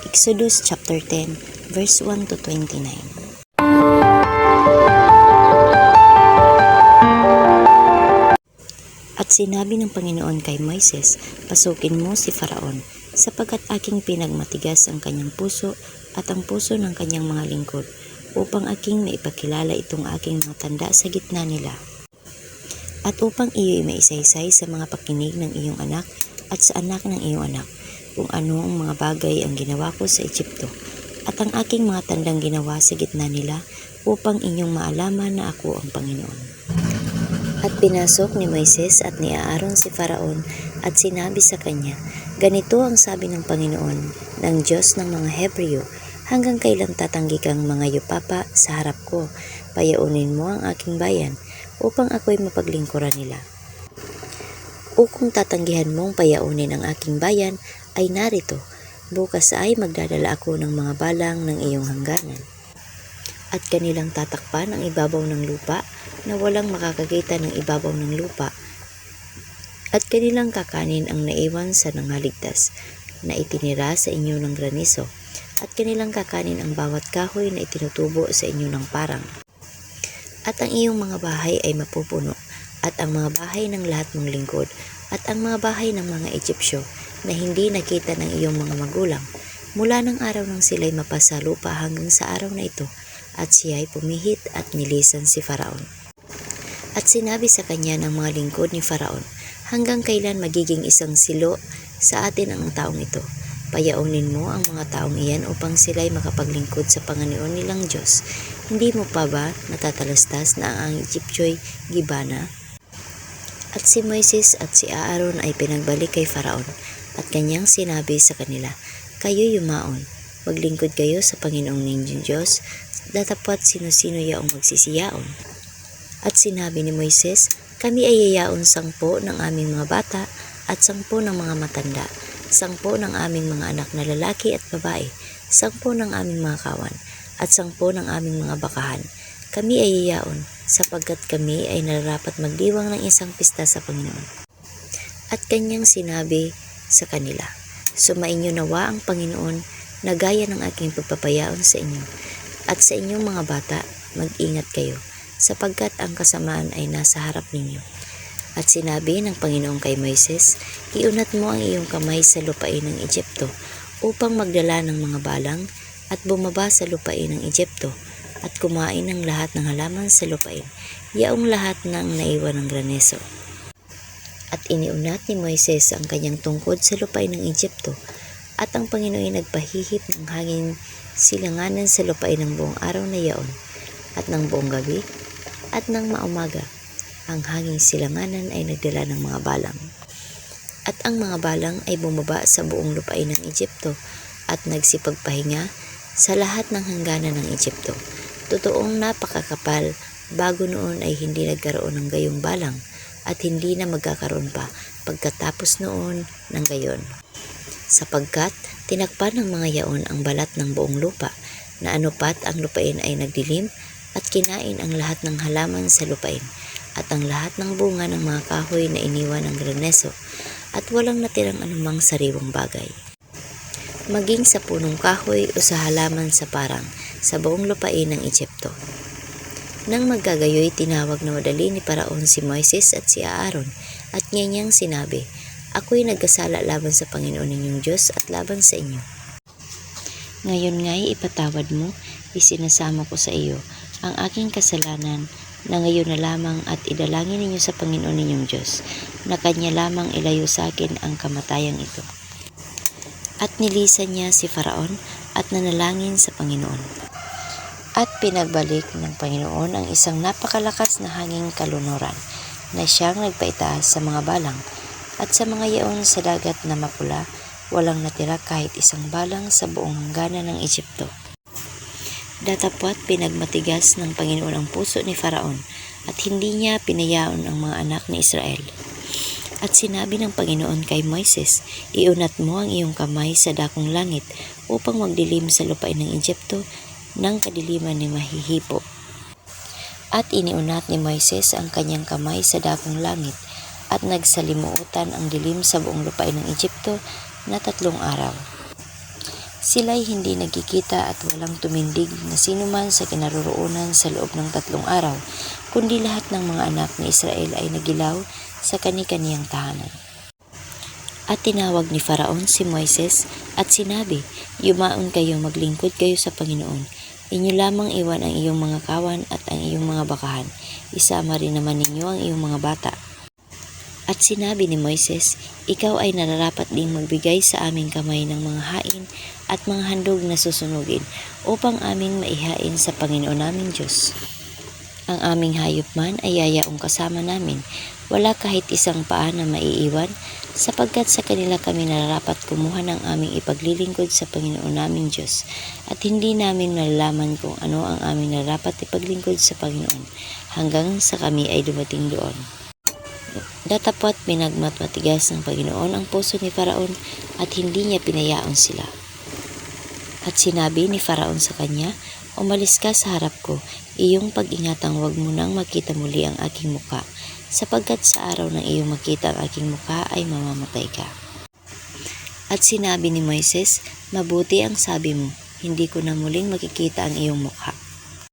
Exodus chapter 10, verse 1 to 29. At sinabi ng Panginoon kay Moises, pasukin mo si Faraon, sapagkat aking pinagmatigas ang kanyang puso at ang puso ng kanyang mga lingkod, upang aking maipakilala itong aking mga tanda sa gitna nila. At upang iyo'y maisaysay sa mga pakinig ng iyong anak at sa anak ng iyong anak, kung ano ang mga bagay ang ginawa ko sa Egypto, at ang aking mga tandang ginawa sa gitna nila, upang inyong maalaman na ako ang Panginoon. At pinasok ni Moises at ni Aaron si Faraon at sinabi sa kanya, ganito ang sabi ng Panginoon, ng Diyos ng mga Hebreo, hanggang kailan tatanggi kang mga yupapa sa harap ko, payaunin mo ang aking bayan, upang ako'y mapaglingkuran nila. O kung tatanggihan mong payaunin ang aking bayan, ay narito, bukas ay magdadala ako ng mga balang ng iyong hangganan. At kanilang tatakpan ang ibabaw ng lupa, na walang makakakita ng ibabaw ng lupa. At kanilang kakanin ang naiwan sa nanghaligtas, na itinira sa inyo ng granizo. At kanilang kakanin ang bawat kahoy na itinutubo sa inyo ng parang. At ang iyong mga bahay ay mapupuno, at ang mga bahay ng lahat mong lingkod, at ang mga bahay ng mga Egyptyo, na hindi nakita ng iyong mga magulang, mula ng araw nang sila'y mapasa lupa hanggang sa araw na ito, at siya'y pumihit at nilisan si Faraon. At sinabi sa kanya ng mga lingkod ni Faraon, hanggang kailan magiging isang silo sa atin ang taong ito? Payaunin mo ang mga taong iyan upang sila'y makapaglingkod sa Panginoon nilang Diyos. Hindi mo pa ba natatalastas na ang Egyptyo'y gibana? At si Moises at si Aaron ay pinagbalik kay Faraon, at kanyang sinabi sa kanila, kayo'y yumaon, maglingkod kayo sa Panginoong ninyong Diyos, datapwat sino-sino yaong magsisiyaon. At sinabi ni Moises, kami ay yayaon 10 ng aming mga bata at 10 ng mga matanda, 10 ng aming mga anak na lalaki at babae, 10 ng aming mga kawan, at 10 ng aming mga bakahan. Kami ay yayaon, sapagkat kami ay nararapat magdiwang ng isang pista sa Panginoon. At kanyang sinabi sa kanila, sumainyo nawa ang Panginoon na gaya ng aking pagpapayaon sa inyo, at sa inyong mga bata, mag-ingat kayo, sapagkat ang kasamaan ay nasa harap ninyo. At sinabi ng Panginoon kay Moises, iunat mo ang iyong kamay sa lupain ng Egypto, upang magdala ng mga balang, at bumaba sa lupain ng Egypto, at kumain ng lahat ng halaman sa lupain, yaong lahat ng naiwan ng granizo. At iniunat ni Moises ang kanyang tungkod sa lupain ng Egypto, at ang Panginoon ay nagpahihip ng hangin silanganan sa lupain ng buong araw na yaon, at ng buong gabi, at ng maumaga. Ang hanging silanganan ay nagdala ng mga balang. At ang mga balang ay bumaba sa buong lupain ng Egypto, at nagsipagpahinga sa lahat ng hangganan ng Egypto. Totoong napakakapal, bago noon ay hindi nagkaroon ng gayong balang, at hindi na magkakaroon pa pagkatapos noon ng gayon. Sapagkat tinakpan ng mga yaon ang balat ng buong lupa, na anupat ang lupain ay nagdilim, at kinain ang lahat ng halaman sa lupain, at ang lahat ng bunga ng mga kahoy na iniwan ng granizo, at walang natirang anumang sariwang bagay. Maging sa punong kahoy o sa halaman sa parang, sa buong lupain ng Egypto. Nang magkagayoy, tinawag na madali ni Paraon si Moises at si Aaron, at niyang sinabi, ako'y nagkasala laban sa Panginoon ninyong Diyos at laban sa inyo. Ngayon nga'y ipatawad mo, isinasama ko sa iyo ang aking kasalanan, na ngayon na lamang at idalangin ninyo sa Panginoon ninyong Diyos, na kanya lamang ilayo sa akin ang kamatayang ito. At nilisan niya si Faraon at nanalangin sa Panginoon. At pinagbalik ng Panginoon ang isang napakalakas na hanging kalunuran, na siyang nagpaitaas sa mga balang, at sa mga yaon sa dagat na mapula, walang natira kahit isang balang sa buong hangganan ng Egypto. Datapwat pinagmatigas ng Panginoon ang puso ni Faraon, at hindi niya pinayaon ang mga anak ni Israel. At sinabi ng Panginoon kay Moises, iunat mo ang iyong kamay sa dakong langit, upang magdilim sa lupain ng Egypto ng kadiliman ni mahihipo. At iniunat ni Moises ang kanyang kamay sa dakong langit, at nagsalimuutan ang dilim sa buong lupain ng Egypto na 3 araw. Sila'y hindi nagkikita at walang tumindig na sinuman sa kinaroroonan sa loob ng 3 araw, kundi lahat ng mga anak ni Israel ay nagilaw sa kani-kaniyang tahanan. At tinawag ni Faraon si Moises at sinabi, "Yumaon kayo, maglingkod kayo sa Panginoon. Inyo lamang iwan ang iyong mga kawan at ang iyong mga bakahan. Isama rin naman ninyo ang iyong mga bata." At sinabi ni Moises, "Ikaw ay nararapat ding magbigay sa aming kamay ng mga hain at mga handog na susunugin upang aming maihain sa Panginoon naming Diyos. Ang aming hayop man ay yayaong kasama namin. Wala kahit isang paa na maiiwan, sapagkat sa kanila kami nararapat kumuha ng aming ipaglilingkod sa Panginoon naming Diyos, at hindi namin nalalaman kung ano ang aming nararapat ipaglingkod sa Panginoon hanggang sa kami ay dumating doon." Datapwat pinagmatmatigas ng Panginoon ang puso ni Faraon at hindi niya pinayaon sila. At sinabi ni Faraon sa kanya, "Umalis ka sa harap ko, iyong pag-ingatang huwag mo nang makita muli ang aking muka, sapagkat sa araw ng iyong makita ang aking muka ay mamamatay ka." At sinabi ni Moises, "Mabuti ang sabi mo, hindi ko na muling makikita ang iyong mukha."